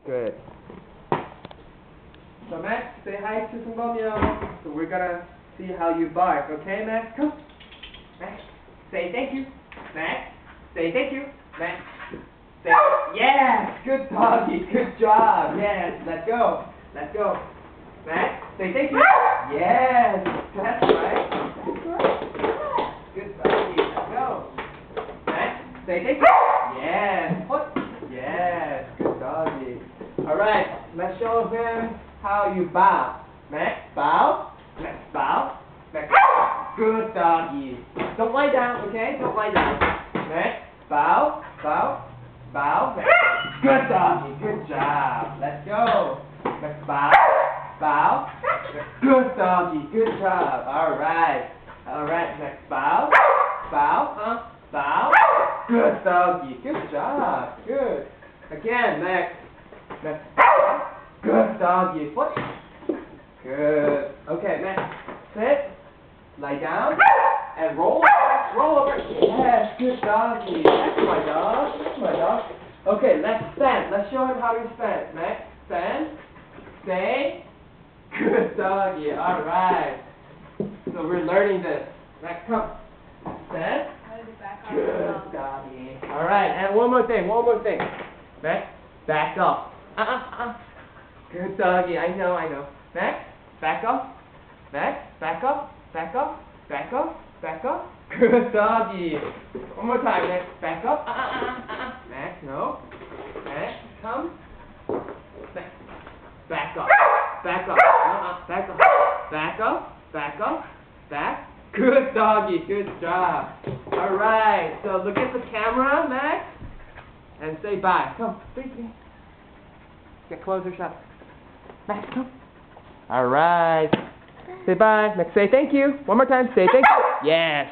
Good. So Max, say hi to Sungomyo. So we're gonna see how you bark, okay Max? Come. Max, say thank you. Max, say thank you. Max, say yes, good doggy, good job. Yes, let's go. Let's go. Max, say thank you. Yes, that's right. Good doggy, let's go. Max, say thank you. Yes, put. Yes, good doggy. Alright, let's show him how you bow. Max, bow. Max, bow. Max, good doggy. Don't lie down, okay? Don't lie down. Max, bow, bow, bow. Max, good doggy, good job. Let's go. Max, bow, bow. Max, good doggy, good job. Alright. Alright, Max, bow, bow, bow. Good doggy, good job. Good. Again, Max. Max. Good doggy. Foot. Good. Okay, Max. Sit. Lie down. And roll. Roll over. Yes, good doggy. That's my dog. That's my dog. Okay, let's stand. Let's show him how to stand. Max. Stand. Stay. Good doggy. Alright. So we're learning this. Max, come. Stand. Good doggy. Alright, and one more thing. Max, back off. Good doggy. I know. Max, back off. Max, back off. Back off. Back off. Back off. Good doggy. One more time, Max. Back off. Max, no. Max, come. Max, back off. Back off. Back off. Back off. Back off. Back. Good doggy. Good job. Alright, so look at the camera, Max. And say bye. Come, please. Get closer shot. Max, come. Alright. Say bye. Max, say thank you. One more time. Say thank you. Yes.